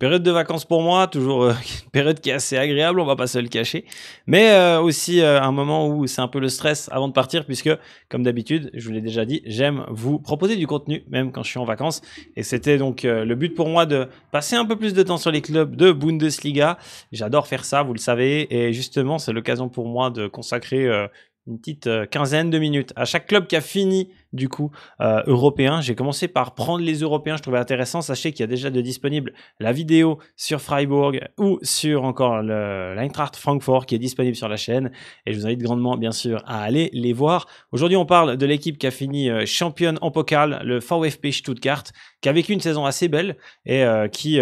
Période de vacances pour moi, toujours une période qui est assez agréable, on va pas se le cacher. Mais aussi un moment où c'est un peu le stress avant de partir, puisque, comme d'habitude, je vous l'ai déjà dit, j'aime vous proposer du contenu, même quand je suis en vacances. Et c'était donc le but pour moi de passer un peu plus de temps sur les clubs de Bundesliga. J'adore faire ça, vous le savez. Et justement, c'est l'occasion pour moi de consacrer une petite quinzaine de minutes à chaque club qui a fini du coup européen. J'ai commencé par prendre les européens, je trouvais intéressant. Sachez qu'il y a déjà de disponible la vidéo sur Freiburg ou sur encore l'Eintracht Francfort qui est disponible sur la chaîne, et je vous invite grandement bien sûr à aller les voir. Aujourd'hui on parle de l'équipe qui a fini championne en pokal, le VfB Stuttgart, qui a vécu une saison assez belle et qui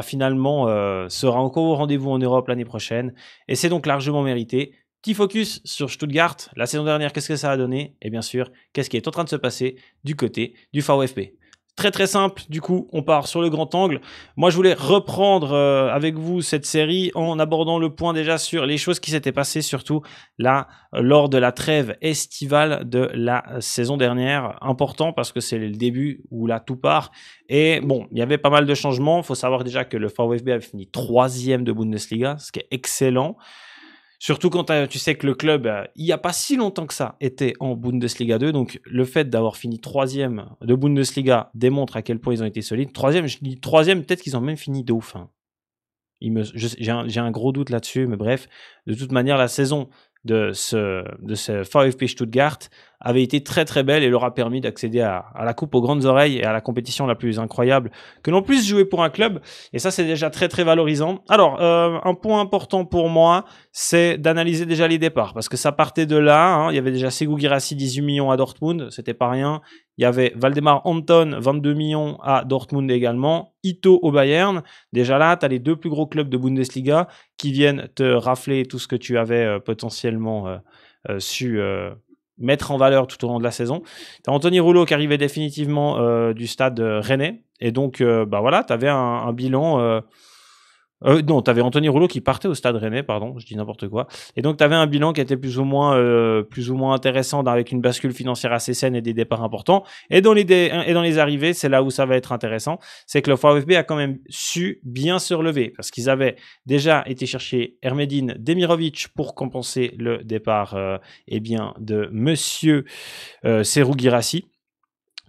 finalement sera encore au rendez-vous en Europe l'année prochaine, et c'est donc largement mérité. Petit focus sur Stuttgart. La saison dernière, qu'est-ce que ça a donné? Et bien sûr, qu'est-ce qui est en train de se passer du côté du VfB? Très très simple, du coup, on part sur le grand angle. Moi, je voulais reprendre avec vous cette série en abordant le point déjà sur les choses qui s'étaient passées, surtout là, lors de la trêve estivale de la saison dernière. Important parce que c'est le début où là tout part. Et bon, il y avait pas mal de changements. Il faut savoir déjà que le VfB a fini 3e de Bundesliga, ce qui est excellent. Surtout quand tu sais que le club, il n'y a pas si longtemps que ça, était en Bundesliga 2. Donc, le fait d'avoir fini 3e de Bundesliga démontre à quel point ils ont été solides. 3e, je dis 3e, peut-être qu'ils ont même fini de ouf. Hein. J'ai un gros doute là-dessus, mais bref. De toute manière, la saison de ce VfB Stuttgart avait été très très belle et leur a permis d'accéder à la coupe aux grandes oreilles et à la compétition la plus incroyable que l'on puisse jouer pour un club, et ça c'est déjà très très valorisant. Alors un point important pour moi, c'est d'analyser déjà les départs, parce que ça partait de là, hein. Il y avait déjà Sekou Guirassy, 18 millions à Dortmund, c'était pas rien. Il y avait Waldemar Anton, 22 millions à Dortmund également. Ito au Bayern. Déjà là, tu as les deux plus gros clubs de Bundesliga qui viennent te rafler tout ce que tu avais potentiellement su mettre en valeur tout au long de la saison. Tu as Anthony Rouleau qui arrivait définitivement du stade rennais. Et donc, voilà, tu avais un bilan... non, tu avais Anthony Rouleau qui partait au stade rennais, pardon, je dis n'importe quoi. Et donc, tu avais un bilan qui était plus ou moins intéressant, avec une bascule financière assez saine et des départs importants. Et dans les arrivées, c'est là où ça va être intéressant. C'est que le VfB a quand même su bien se relever, parce qu'ils avaient déjà été chercher Ermedin Demirovic pour compenser le départ de monsieur Serhou Guirassy.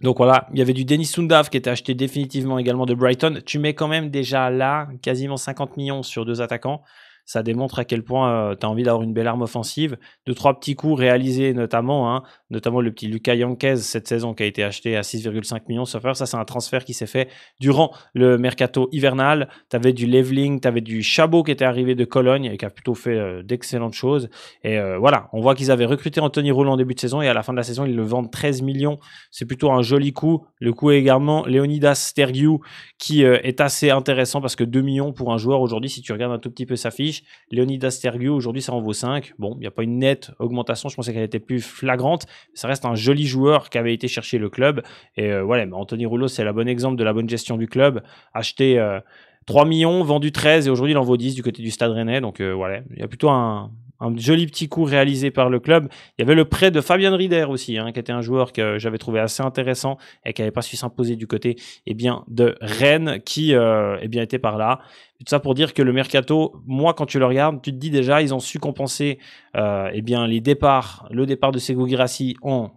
Donc voilà, il y avait du Denis Sundav qui était acheté définitivement également de Brighton. Tu mets quand même déjà là quasiment 50 millions sur 2 attaquants. Ça démontre à quel point tu as envie d'avoir une belle arme offensive. 2-3 petits coups réalisés notamment le petit Lucas Yanquez cette saison qui a été acheté à 6,5 millions. Ça, c'est un transfert qui s'est fait durant le mercato hivernal. Tu avais du Leveling, tu avais du Chabot qui était arrivé de Cologne et qui a plutôt fait d'excellentes choses. Et voilà, on voit qu'ils avaient recruté Anthony Rouleau en début de saison et à la fin de la saison, ils le vendent 13 millions. C'est plutôt un joli coup. Le coup est également Leonidas Stergiou qui est assez intéressant parce que 2 millions pour un joueur aujourd'hui, si tu regardes un tout petit peu sa fiche, Leonidas Stergiou, aujourd'hui, ça en vaut 5. Bon, il n'y a pas une nette augmentation. Je pensais qu'elle était plus flagrante. Ça reste un joli joueur qui avait été chercher le club. Et voilà, Anthony Rouleau, c'est le bon exemple de la bonne gestion du club. Acheté 3 millions, vendu 13, et aujourd'hui, il en vaut 10 du côté du Stade Rennais. Donc voilà, il y a plutôt un joli petit coup réalisé par le club. Il y avait le prêt de Fabian Rieder aussi, qui était un joueur que j'avais trouvé assez intéressant et qui n'avait pas su s'imposer du côté de Rennes, qui était par là. Tout ça pour dire que le mercato, moi, quand tu le regardes, tu te dis déjà, ils ont su compenser le départ de Sekou Guirassy en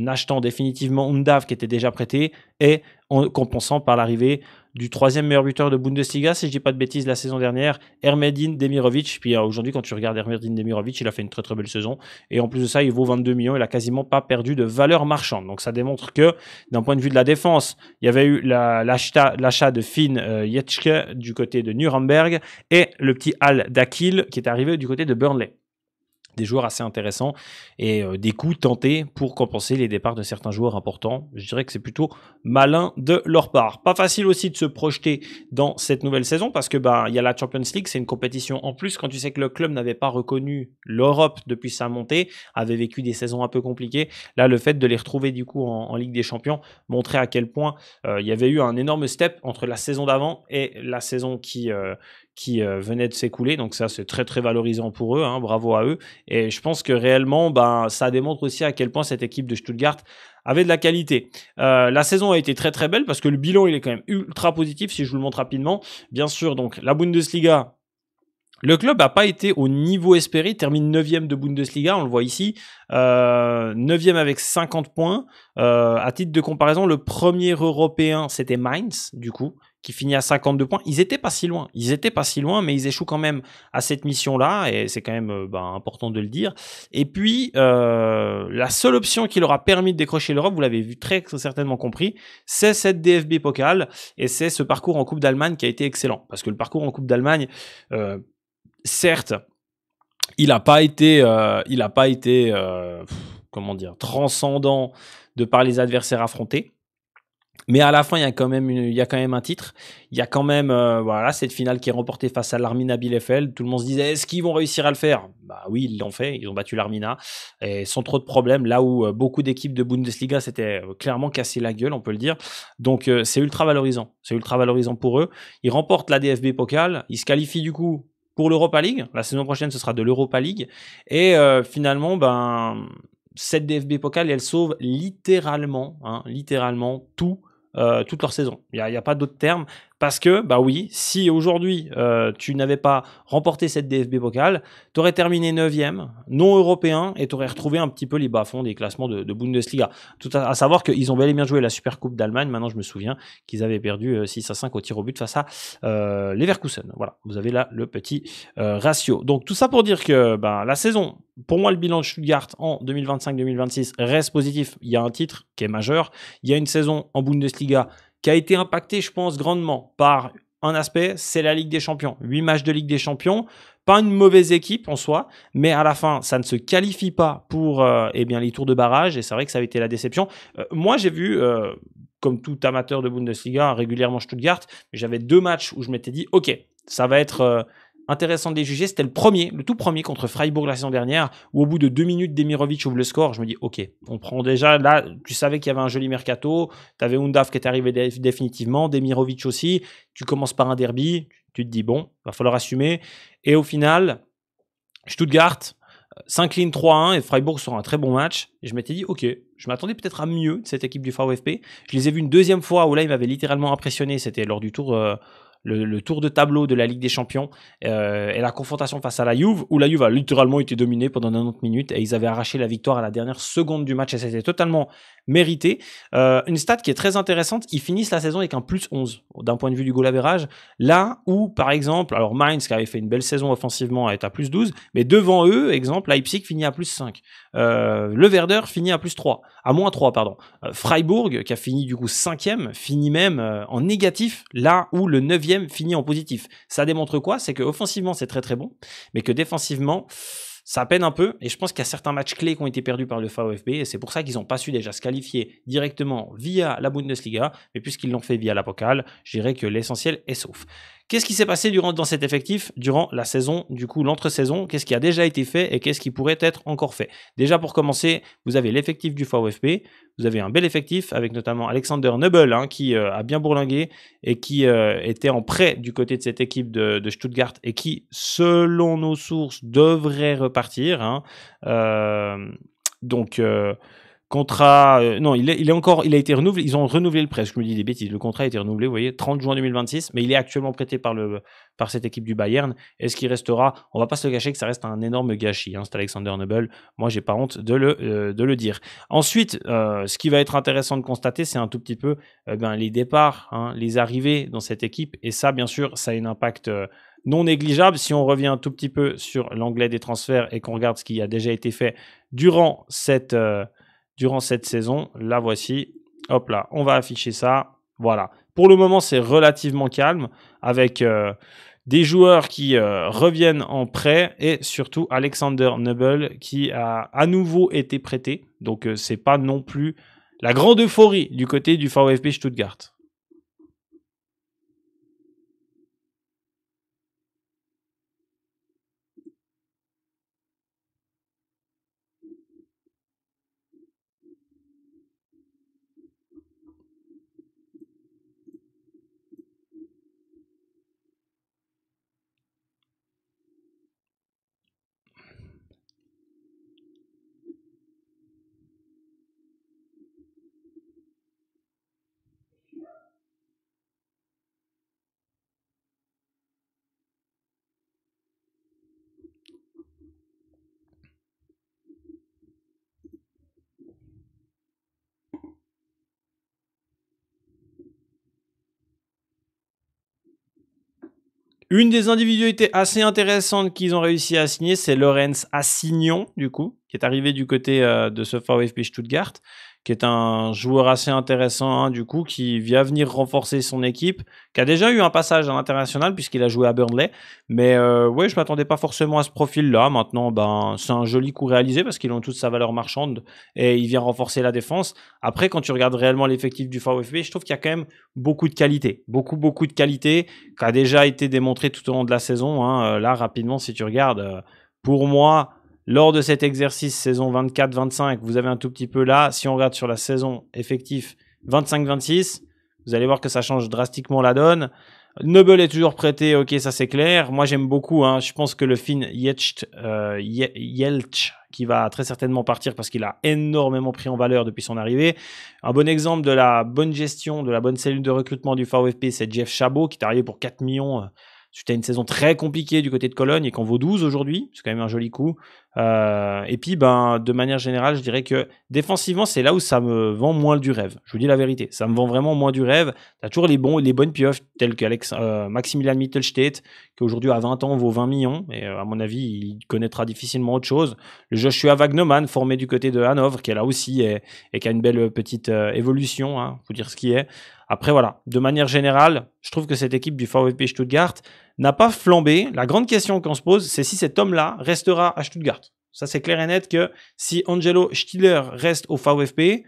achetant définitivement Undav qui était déjà prêté et en compensant par l'arrivée du 3e meilleur buteur de Bundesliga, si je dis pas de bêtises, la saison dernière, Ermedin Demirovic. Puis aujourd'hui, quand tu regardes Ermedin Demirovic, il a fait une très très belle saison. Et en plus de ça, il vaut 22 millions. Il a quasiment pas perdu de valeur marchande. Donc ça démontre que, d'un point de vue de la défense, il y avait eu l'achat de Finn Jetschke du côté de Nuremberg et le petit Al Dakil qui est arrivé du côté de Burnley. Des joueurs assez intéressants et des coups tentés pour compenser les départs de certains joueurs importants. Je dirais que c'est plutôt malin de leur part. Pas facile aussi de se projeter dans cette nouvelle saison parce que il y a la Champions League, c'est une compétition en plus quand tu sais que le club n'avait pas reconnu l'Europe depuis sa montée, avait vécu des saisons un peu compliquées. Là, le fait de les retrouver du coup en Ligue des Champions montrait à quel point il y avait eu un énorme step entre la saison d'avant et la saison qui qui venait de s'écouler. Donc ça, c'est très, très valorisant pour eux. Hein, bravo à eux. Et je pense que réellement, ben, ça démontre aussi à quel point cette équipe de Stuttgart avait de la qualité. La saison a été très, très belle parce que le bilan, il est quand même ultra positif, si je vous le montre rapidement. Bien sûr, donc la Bundesliga, le club n'a pas été au niveau espéré, il termine 9e de Bundesliga, on le voit ici, 9e avec 50 points. À titre de comparaison, le premier européen, c'était Mainz, du coup, qui finit à 52 points. Ils étaient pas si loin, mais ils échouent quand même à cette mission-là, et c'est quand même important de le dire. Et puis, la seule option qui leur a permis de décrocher l'Europe, vous l'avez vu très certainement compris, c'est cette DFB Pokal, et c'est ce parcours en Coupe d'Allemagne qui a été excellent. Parce que le parcours en Coupe d'Allemagne, certes, il n'a pas été, comment dire, transcendant de par les adversaires affrontés. Mais à la fin, il y a quand même un titre. Il y a quand même voilà, cette finale qui est remportée face à l'Armina Bielefeld. Tout le monde se disait, est-ce qu'ils vont réussir à le faire? Bah oui, ils l'ont fait. Ils ont battu l'Armina et sans trop de problèmes. Là où beaucoup d'équipes de Bundesliga s'étaient clairement cassé la gueule, on peut le dire. Donc c'est ultra valorisant. C'est ultra valorisant pour eux. Ils remportent la DFB Pokal. Ils se qualifient du coup pour l'Europa League. La saison prochaine, ce sera de l'Europa League. Et finalement, ben, cette DFB Pokal, elle sauve littéralement tout toute leur saison. Il y a pas d'autre terme parce que, bah oui, si aujourd'hui tu n'avais pas remporté cette DFB Pokal, tu aurais terminé 9e, non européen, et tu aurais retrouvé un petit peu les bas-fonds des classements de Bundesliga. Tout à savoir qu'ils ont bel et bien joué la Super Coupe d'Allemagne. Maintenant, je me souviens qu'ils avaient perdu 6-5 au tir au but face à Leverkusen. Voilà, vous avez là le petit ratio. Donc tout ça pour dire que la saison, pour moi, le bilan de Stuttgart en 2025-2026 reste positif. Il y a un titre qui est majeur. Il y a une saison en Bundesliga qui a été impactée, je pense, grandement par un aspect, c'est la Ligue des Champions. 8 matchs de Ligue des Champions, pas une mauvaise équipe en soi, mais à la fin, ça ne se qualifie pas pour les tours de barrage, et c'est vrai que ça a été la déception. Moi, j'ai vu, comme tout amateur de Bundesliga, régulièrement Stuttgart, mais j'avais 2 matchs où je m'étais dit, ok, ça va être intéressant de les juger. C'était le tout premier contre Freiburg la saison dernière, où au bout de 2 minutes, Demirovic ouvre le score. Je me dis, ok, on prend déjà, là, tu savais qu'il y avait un joli mercato, tu avais Undav qui était arrivé définitivement, Demirovic aussi, tu commences par un derby, tu te dis, bon, va falloir assumer. Et au final, Stuttgart s'incline 3-1 et Freiburg sera un très bon match. Et je m'étais dit, ok, je m'attendais peut-être à mieux de cette équipe du VfB. Je les ai vus une deuxième fois où là, ils m'avaient littéralement impressionné. C'était lors du tour, le tour de tableau de la Ligue des Champions et la confrontation face à la Juve, où la Juve a littéralement été dominée pendant 90 minutes et ils avaient arraché la victoire à la dernière seconde du match et c'était totalement mérité. Une stat qui est très intéressante, ils finissent la saison avec un plus 11 d'un point de vue du goal average, là où par exemple, alors Mainz qui avait fait une belle saison offensivement est à plus 12, mais devant eux, exemple, Leipzig finit à plus 5. Le Werder finit à plus 3, à moins 3, pardon. Freiburg, qui a fini du coup 5e, finit même en négatif, là où le 9e finit en positif. Ça démontre quoi? C'est que offensivement c'est très très bon, mais que défensivement, ça peine un peu, et je pense qu'il y a certains matchs clés qui ont été perdus par le VfB, et c'est pour ça qu'ils n'ont pas su déjà se qualifier directement via la Bundesliga, mais puisqu'ils l'ont fait via la Pokal, je dirais que l'essentiel est sauf. Qu'est-ce qui s'est passé dans cet effectif durant la saison, du coup l'entre-saison? Qu'est-ce qui a déjà été fait et qu'est-ce qui pourrait être encore fait? Déjà pour commencer, vous avez l'effectif du VfB, vous avez un bel effectif avec notamment Alexander Nöbel qui a bien bourlingué et qui était en prêt du côté de cette équipe de Stuttgart et qui, selon nos sources, devrait repartir. Donc contrat, non, il a été renouvelé. Ils ont renouvelé le prêt. Je me dis des bêtises. Le contrat a été renouvelé, vous voyez, 30 juin 2026, mais il est actuellement prêté par cette équipe du Bayern. Est-ce qu'il restera? On va pas se le cacher que ça reste un énorme gâchis. C'est Alexander Nöbel. Moi, j'ai pas honte de le dire. Ensuite, ce qui va être intéressant de constater, c'est un tout petit peu les départs, les arrivées dans cette équipe. Et ça, bien sûr, ça a un impact non négligeable. Si on revient un tout petit peu sur l'anglais des transferts et qu'on regarde ce qui a déjà été fait durant cette saison. La voici. Hop là, on va afficher ça. Voilà. Pour le moment, c'est relativement calme avec des joueurs qui reviennent en prêt et surtout Alexander Nöbel qui a à nouveau été prêté. Donc, c'est pas non plus la grande euphorie du côté du VfB Stuttgart. Une des individualités assez intéressantes qu'ils ont réussi à signer, c'est Lorenz Assignon, du coup, qui est arrivé du côté de ce VfB Stuttgart, qui est un joueur assez intéressant, hein, du coup, qui vient venir renforcer son équipe, qui a déjà eu un passage à l'international puisqu'il a joué à Burnley. Mais ouais, je m'attendais pas forcément à ce profil-là. Maintenant, ben, c'est un joli coup réalisé parce qu'ils ont toute sa valeur marchande et il vient renforcer la défense. Après, quand tu regardes réellement l'effectif du VfB, je trouve qu'il y a quand même beaucoup de qualité, beaucoup de qualité, qui a déjà été démontré tout au long de la saison. Hein. Là, rapidement, si tu regardes, pour moi, lors de cet exercice saison 24-25, vous avez un tout petit peu là. Si on regarde sur la saison effective 25-26, vous allez voir que ça change drastiquement la donne. Noble est toujours prêté, ok, ça c'est clair. Moi j'aime beaucoup, hein, je pense que le Finn Jeltsch, qui va très certainement partir parce qu'il a énormément pris en valeur depuis son arrivée. Un bon exemple de la bonne gestion, de la bonne cellule de recrutement du VfB, c'est Jeff Chabot qui est arrivé pour 4 millions. Suite à une saison très compliquée du côté de Cologne et qu'on vaut 12 aujourd'hui, c'est quand même un joli coup. Et puis, ben, de manière générale, je dirais que défensivement, c'est là où ça me vend moins du rêve. Je vous dis la vérité, ça me vend vraiment moins du rêve. Tu as toujours les bonnes pioches, telles que Maximilian Mittelstädt, qui aujourd'hui à 20 ans vaut 20 millions. Et à mon avis, il connaîtra difficilement autre chose. Le Joshua Wagnerman, formé du côté de Hanovre, qui est là aussi et qui a une belle petite évolution, hein, faut dire ce qui est. Après, voilà, de manière générale, je trouve que cette équipe du VfB Stuttgart n'a pas flambé. La grande question qu'on se pose, c'est si cet homme-là restera à Stuttgart. Ça, c'est clair et net que si Angelo Stiller reste au VfB,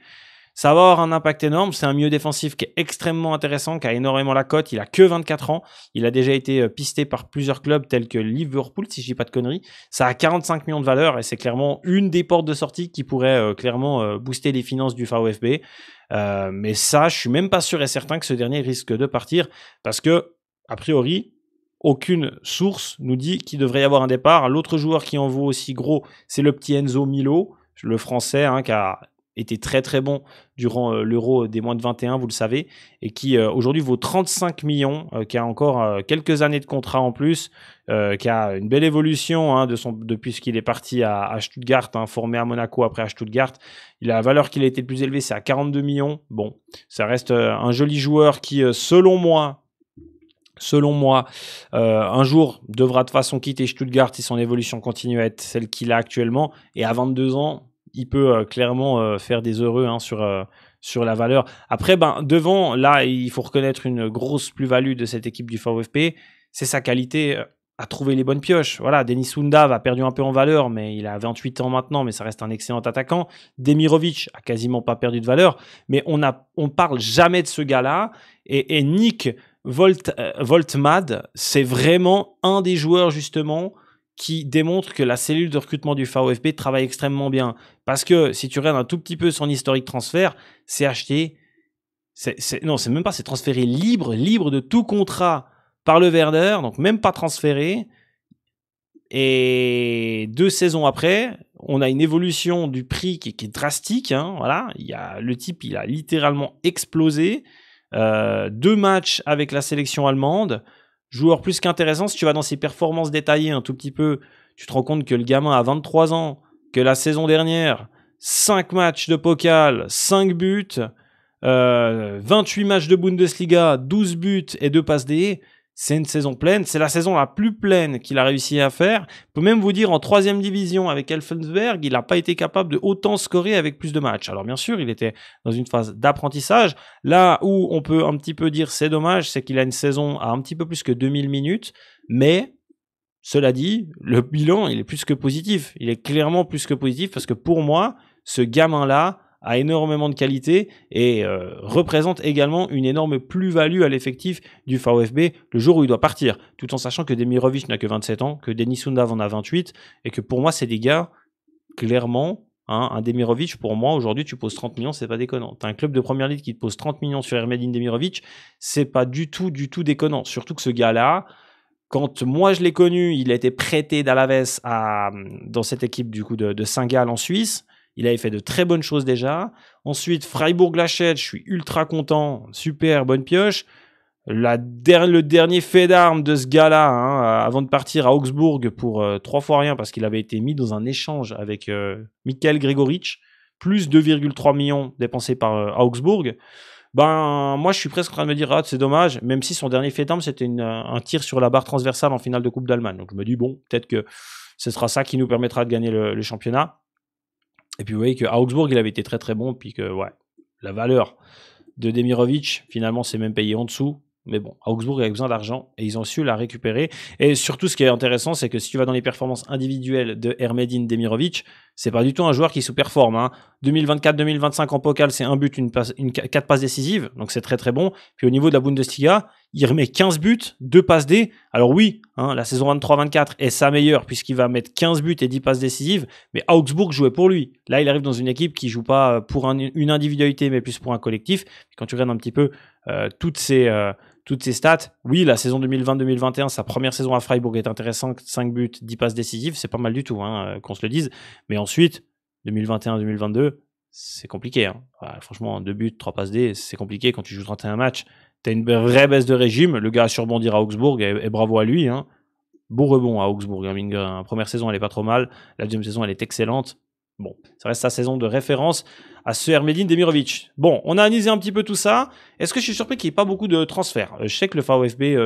ça va avoir un impact énorme. C'est un milieu défensif qui est extrêmement intéressant, qui a énormément la cote. Il a que 24 ans. Il a déjà été pisté par plusieurs clubs tels que Liverpool, si je dis pas de conneries. Ça a 45 millions de valeur et c'est clairement une des portes de sortie qui pourrait clairement booster les finances du VfB. Mais ça, je suis même pas sûr et certain que ce dernier risque de partir parce que, a priori, aucune source nous dit qu'il devrait y avoir un départ. L'autre joueur qui en vaut aussi gros, c'est le petit Enzo Milo, le français, hein, qui a été très très bon durant l'Euro des moins de 21, vous le savez, et qui aujourd'hui vaut 35 millions, qui a encore quelques années de contrat en plus, qui a une belle évolution hein, depuis qu'il est parti à Stuttgart, hein, formé à Monaco après à Stuttgart. Il a la valeur qu'il a été le plus élevé, c'est à 42 millions. Bon, ça reste un joli joueur qui, selon moi, un jour devra de toute façon quitter Stuttgart si son évolution continue à être celle qu'il a actuellement. Et à 22 ans, il peut clairement faire des heureux hein, sur la valeur. Après, ben, devant, là, il faut reconnaître une grosse plus-value de cette équipe du VfB. C'est sa qualité à trouver les bonnes pioches. Voilà, Denis Sundav a perdu un peu en valeur, mais il a 28 ans maintenant, mais ça reste un excellent attaquant. Demirovic a quasiment pas perdu de valeur, mais on parle jamais de ce gars-là. Et Nick Voltmad, c'est vraiment un des joueurs justement qui démontre que la cellule de recrutement du VfB travaille extrêmement bien. Parce que si tu regardes un tout petit peu son historique transfert, c'est acheté, non, c'est même pas, c'est transféré libre de tout contrat par le Werder, donc même pas transféré. Et 2 saisons après, on a une évolution du prix qui est drastique. Hein, voilà, le type, il a littéralement explosé. 2 matchs avec la sélection allemande. Joueur plus qu'intéressant, si tu vas dans ses performances détaillées un tout petit peu, tu te rends compte que le gamin a 23 ans, que la saison dernière, 5 matchs de Pokal, 5 buts, 28 matchs de Bundesliga, 12 buts et 2 passes D. C'est une saison pleine. C'est la saison la plus pleine qu'il a réussi à faire. Je peux même vous dire, en 3e division avec Elfsberg, il n'a pas été capable de autant scorer avec plus de matchs. Alors bien sûr, il était dans une phase d'apprentissage. Là où on peut un petit peu dire c'est dommage, c'est qu'il a une saison à un petit peu plus que 2000 minutes. Mais, cela dit, le bilan, il est plus que positif. Il est clairement plus que positif parce que pour moi, ce gamin-là a énormément de qualité et représente également une énorme plus-value à l'effectif du VfB le jour où il doit partir, tout en sachant que Demirovic n'a que 27 ans, que Denis Sundav en a 28 et que pour moi c'est des gars, clairement, hein, un Demirovic, pour moi aujourd'hui tu poses 30 millions, c'est pas déconnant. T'as un club de première ligue qui te pose 30 millions sur Ermedin Demirovic, c'est pas du tout déconnant, surtout que ce gars-là, quand moi je l'ai connu, il a été prêté d'Alaves dans cette équipe du coup de Saint-Gall en Suisse. Il avait fait de très bonnes choses déjà. Ensuite, Freiburg-Lachette, je suis ultra content. Super, bonne pioche. Le dernier fait d'armes de ce gars-là, hein, avant de partir à Augsbourg pour 3 fois rien, parce qu'il avait été mis dans un échange avec Michael Gregoric, plus 2,3 millions dépensés par Augsbourg. Ben, moi, je suis presque en train de me dire, ah, c'est dommage, même si son dernier fait d'armes, c'était un tir sur la barre transversale en finale de Coupe d'Allemagne. Donc, je me dis, bon, peut-être que ce sera ça qui nous permettra de gagner le championnat. Et puis, vous voyez qu'à Augsbourg, il avait été très, très bon. Puis que, ouais, la valeur de Demirovic, finalement, c'est même payé en dessous. Mais bon, à Augsbourg, il avait besoin d'argent et ils ont su la récupérer. Et surtout, ce qui est intéressant, c'est que si tu vas dans les performances individuelles de Ermedin Demirovic, c'est pas du tout un joueur qui sous-performe. Hein. 2024-2025 en Pokal, c'est un but, 4 passes décisives. Donc c'est très très bon. Puis au niveau de la Bundesliga, il remet 15 buts, 2 passes D. Alors oui, hein, la saison 23-24 est sa meilleure puisqu'il va mettre 15 buts et 10 passes décisives. Mais Augsbourg jouait pour lui. Là, il arrive dans une équipe qui joue pas pour une individualité, mais plus pour un collectif. Et quand tu regardes un petit peu toutes ces stats, oui, la saison 2020-2021, sa première saison à Freiburg est intéressante, 5 buts, 10 passes décisives, c'est pas mal du tout, hein, qu'on se le dise. Mais ensuite, 2021-2022, c'est compliqué. Hein. Ouais, franchement, 2 buts, 3 passes D, c'est compliqué quand tu joues 31 matchs. Tu as une vraie baisse de régime, le gars a surbondir à Augsbourg, et bravo à lui. Hein. Bon rebond à Augsbourg. Hein, la première saison, elle est pas trop mal, la deuxième saison, elle est excellente. Bon, ça reste sa saison de référence à ce Ermedin Demirovic. Bon, on a analysé un petit peu tout ça. Est-ce que je suis surpris qu'il n'y ait pas beaucoup de transferts? Je sais que le VfB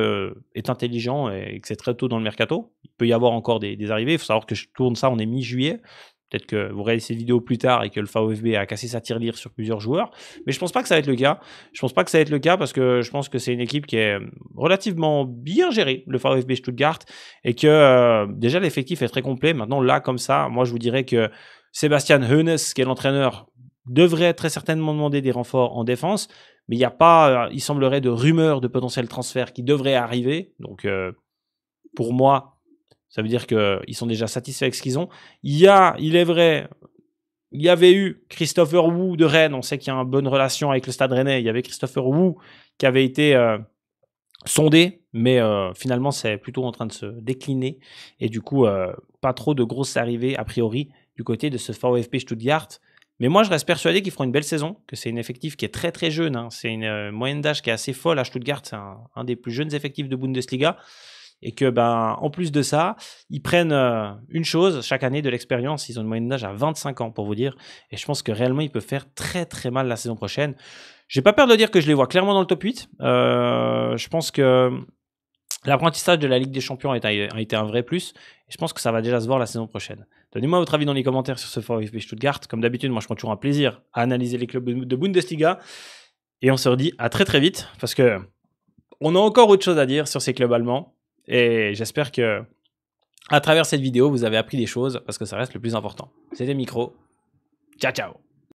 est intelligent et que c'est très tôt dans le mercato. Il peut y avoir encore des arrivées. Il faut savoir que je tourne ça, on est mi-juillet. Peut-être que vous regardez cette vidéo plus tard et que le VfB a cassé sa tirelire sur plusieurs joueurs. Mais je pense pas que ça va être le cas. Je pense pas que ça va être le cas parce que je pense que c'est une équipe qui est relativement bien gérée, le VfB Stuttgart, et que déjà l'effectif est très complet. Maintenant, là, comme ça, moi, je vous dirais que Sebastian Hoeneß, qui est l'entraîneur, devrait très certainement demander des renforts en défense, mais il n'y a pas, il semblerait, de rumeurs de potentiels transferts qui devraient arriver. Donc, pour moi, ça veut dire qu'ils sont déjà satisfaits avec ce qu'ils ont. Il est vrai, il y avait eu Christopher Wu de Rennes. On sait qu'il y a une bonne relation avec le Stade Rennais. Il y avait Christopher Wu qui avait été sondé, mais finalement, c'est plutôt en train de se décliner. Et du coup, pas trop de grosses arrivées, a priori, du côté de ce VfB Stuttgart. Mais moi, je reste persuadé qu'ils feront une belle saison, que c'est un effectif qui est très très jeune. Hein. C'est une moyenne d'âge qui est assez folle à Stuttgart. C'est un des plus jeunes effectifs de Bundesliga. Et que, en plus de ça, ils prennent une chose chaque année, de l'expérience. Ils ont une moyenne d'âge à 25 ans, pour vous dire. Et je pense que réellement, ils peuvent faire très très mal la saison prochaine. J'ai pas peur de dire que je les vois clairement dans le top 8. Je pense que l'apprentissage de la Ligue des Champions a été un vrai plus. Et je pense que ça va déjà se voir la saison prochaine. Donnez-moi votre avis dans les commentaires sur ce VfB Stuttgart. Comme d'habitude, moi, je prends toujours un plaisir à analyser les clubs de Bundesliga. Et on se redit à très très vite, parce que on a encore autre chose à dire sur ces clubs allemands. Et j'espère que, à travers cette vidéo, vous avez appris des choses, parce que ça reste le plus important. C'était Micro. Ciao, ciao.